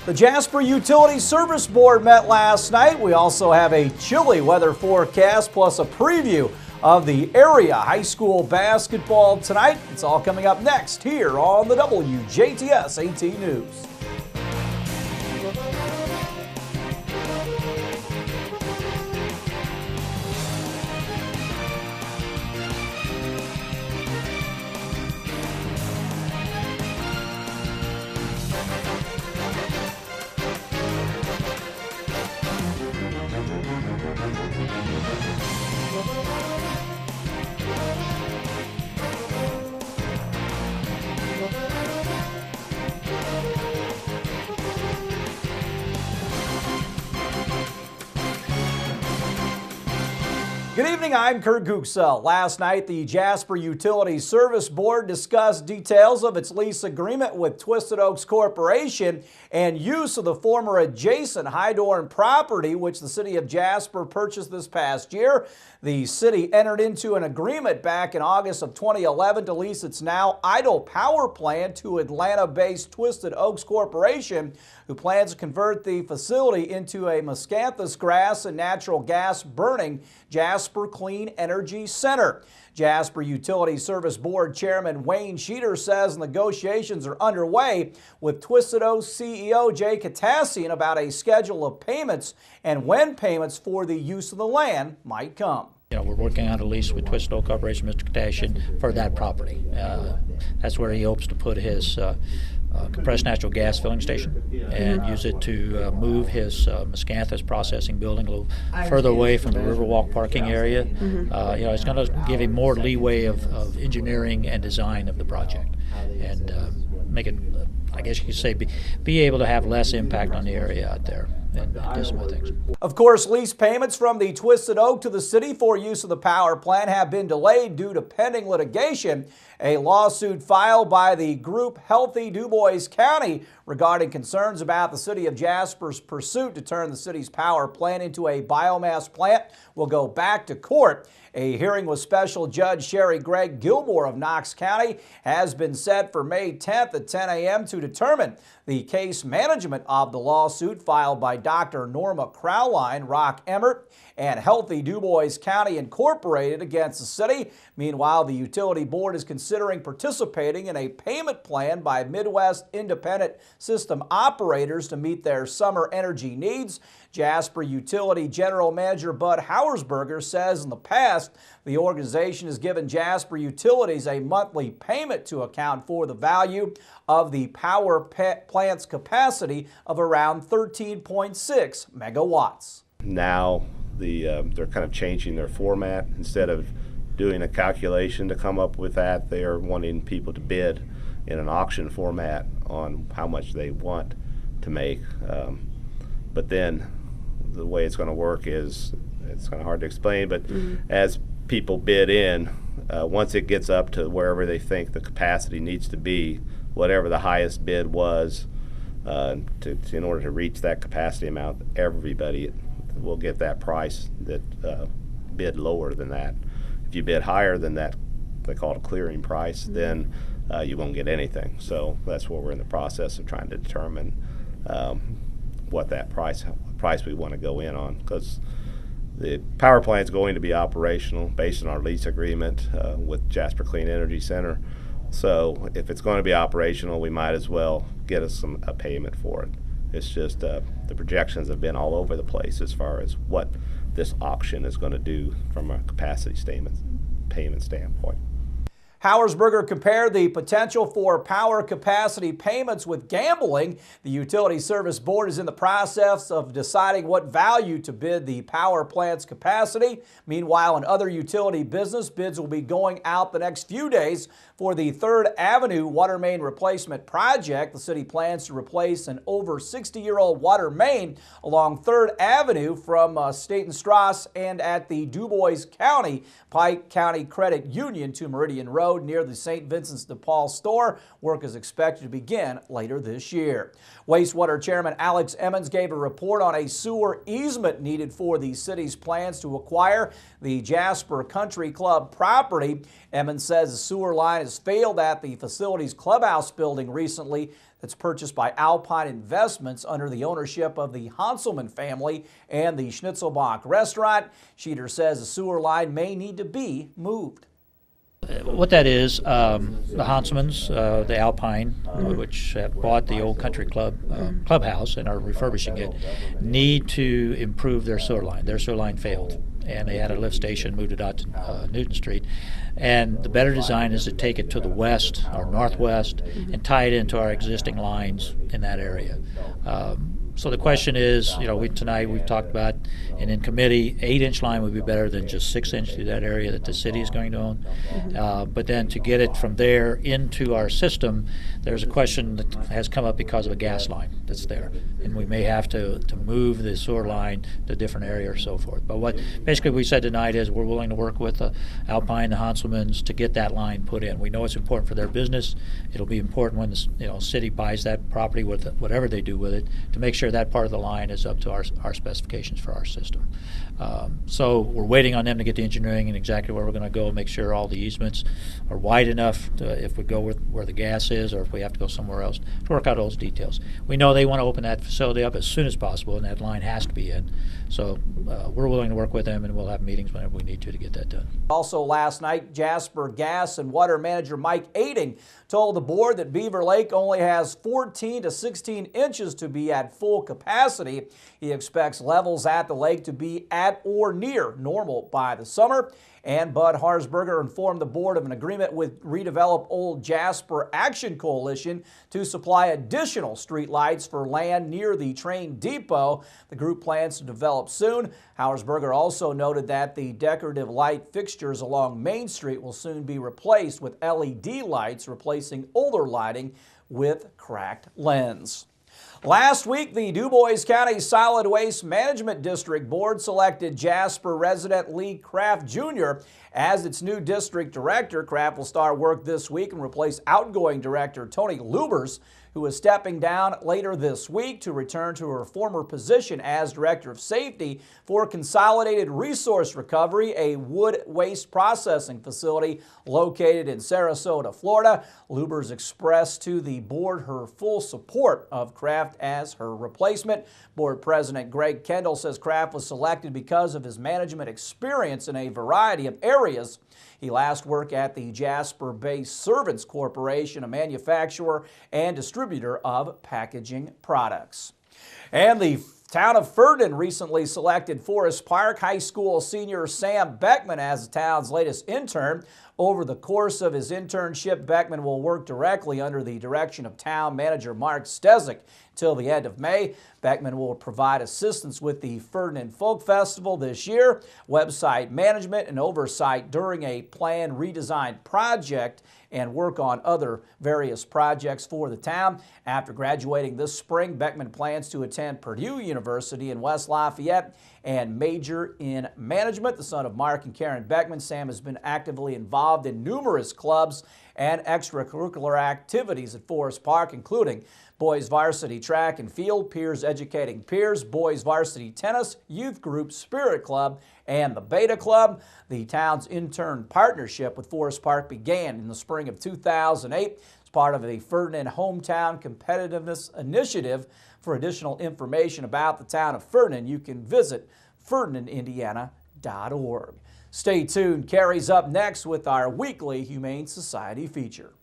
The Jasper Utility Service Board met last night. We also have a chilly weather forecast plus a preview of the area high school basketball tonight. It's all coming up next here on the WJTS 18 News. Good evening, I'm Kurt Guxell. Last night, the Jasper Utility Service Board discussed details of its lease agreement with Twisted Oaks Corporation and use of the former adjacent Hydorn property, which the city of Jasper purchased this past year. The city entered into an agreement back in August of 2011 to lease its now idle power plant to Atlanta-based Twisted Oaks Corporation, who plans to convert the facility into a miscanthus grass and natural gas burning Jasper Clean Energy Center. Jasper Utility Service Board Chairman Wayne Sheeter says negotiations are underway with Twisted Oaks CEO Jay Katassian about a schedule of payments and when payments for the use of the land might come. We're working on a lease with Twisted Oak Corporation, Mr. Katassian, for that property. That's where he hopes to put his compressed natural gas filling station and use it to move his miscanthus processing building a little further away from the Riverwalk parking area. It's going to give him more leeway of engineering and design of the project and make it, I guess you could say, be able to have less impact on the area out there and do some other things. Of course, lease payments from the Twisted Oak to the city for use of the power plant have been delayed due to pending litigation. A lawsuit filed by the group Healthy DuBois County regarding concerns about the city of Jasper's pursuit to turn the city's power plant into a biomass plant will go back to court. A hearing with Special Judge Sherry Greg Gilmore of Knox County has been set for May 10th at 10 a.m. to determine the case management of the lawsuit filed by Dr. Norma Crowline, Rock Emmert, and Healthy DuBois County Incorporated against the city. Meanwhile, the utility board is considering participating in a payment plan by Midwest Independent System Operators to meet their summer energy needs. Jasper Utility General Manager Bud Hauersberger says in the past the organization has given Jasper Utilities a monthly payment to account for the value of the power plant's capacity of around 13.6 megawatts. Now they're kind of changing their format. Instead of doing a calculation to come up with that, they are wanting people to bid in an auction format on how much they want to make. But then the way it's going to work is, it's kind of hard to explain, but as people bid in, once it gets up to wherever they think the capacity needs to be, whatever the highest bid was, in order to reach that capacity amount, everybody will get that price that bid lower than that. If you bid higher than that, they call it a clearing price, then you won't get anything. So that's what we're in the process of trying to determine what that price we want to go in on, because the power plant is going to be operational based on our lease agreement with Jasper Clean Energy Center. So if it's going to be operational, we might as well get us a payment for it. It's just the projections have been all over the place as far as what this auction is going to do from a capacity payment standpoint. Hauersberger compared the potential for power capacity payments with gambling. The Utility Service Board is in the process of deciding what value to bid the power plant's capacity. Meanwhile, in other utility business, bids will be going out the next few days for the 3rd Avenue water main replacement project. The city plans to replace an over 60-year-old water main along 3rd Avenue from State and Strass and at the DuBois County Pike County Credit Union to Meridian Road. Road near the St. Vincent's de Paul store. Work is expected to begin later this year. Wastewater Chairman Alex Emmons gave a report on a sewer easement needed for the city's plans to acquire the Jasper Country Club property. Emmons says the sewer line has failed at the facility's clubhouse building recently that's purchased by Alpine Investments under the ownership of the Hanselman family and the Schnitzelbach restaurant. Sheeter says the sewer line may need to be moved. What that is, the Hanselmans, the Alpine, which have bought the old country club clubhouse and are refurbishing it, need to improve their sewer line. Their sewer line failed, and they had a lift station, moved it out to Newton Street. And the better design is to take it to the west or northwest and tie it into our existing lines in that area. So the question is, tonight we've talked about, and in committee, 8-inch line would be better than just 6-inch through that area that the city is going to own. But then to get it from there into our system, there's a question that has come up because of a gas line that's there. And we may have to move the sewer line to a different area or so forth. But what basically we said tonight is we're willing to work with Alpine, the Hanselmans, to get that line put in. We know it's important for their business. It'll be important when the city buys that property, with whatever they do with it, to make sure that part of the line is up to our specifications for our system. So we're waiting on them to get the engineering and exactly where we're going to go, make sure all the easements are wide enough if we go where the gas is, or if we have to go somewhere else, to work out those details. We know they want to open that facility up as soon as possible, and that line has to be in. So we're willing to work with them, and we'll have meetings whenever we need to get that done. Also last night, Jasper Gas and Water Manager Mike Aiding told the board that Beaver Lake only has 14 to 16 inches to be at full capacity. He expects levels at the lake to be at or near normal by the summer. And Bud Harsberger informed the board of an agreement with Redevelop Old Jasper Action Coalition to supply additional street lights for land near the train depot. The group plans to develop soon. Harsberger also noted that the decorative light fixtures along Main Street will soon be replaced with LED lights, replacing older lighting with cracked lens. Last week, the DuBois County Solid Waste Management District Board selected Jasper resident Lee Kraft Jr. as its new district director. Kraft will start work this week and replace outgoing director Tony Lubers, who is stepping down later this week to return to her former position as Director of Safety for Consolidated Resource Recovery, a wood waste processing facility located in Sarasota, Florida. Lubers expressed to the board her full support of Kraft as her replacement. Board President Greg Kendall says Kraft was selected because of his management experience in a variety of areas. He last worked at the Jasper-based Servants Corporation, a manufacturer and distributor of packaging products. And the town of Ferdinand recently selected Forest Park High School senior Sam Beckman as the town's latest intern. Over the course of his internship, Beckman will work directly under the direction of town manager Mark Stezik till the end of May. Beckman will provide assistance with the Ferdinand Folk Festival this year, website management and oversight during a planned redesign project, and work on other various projects for the town. After graduating this spring, Beckman plans to attend Purdue University in West Lafayette and major in management. The son of Mark and Karen Beckman, Sam has been actively involved in numerous clubs and extracurricular activities at Forest Park, including boys varsity track and field, peers educating peers, boys varsity tennis, youth group, spirit club, and the Beta Club. The town's intern partnership with Forest Park began in the spring of 2008 as part of the Ferdinand Hometown Competitiveness Initiative. For additional information about the town of Ferdinand, you can visit ferdinandindiana.org. Stay tuned. Carrie's up next with our weekly Humane Society feature.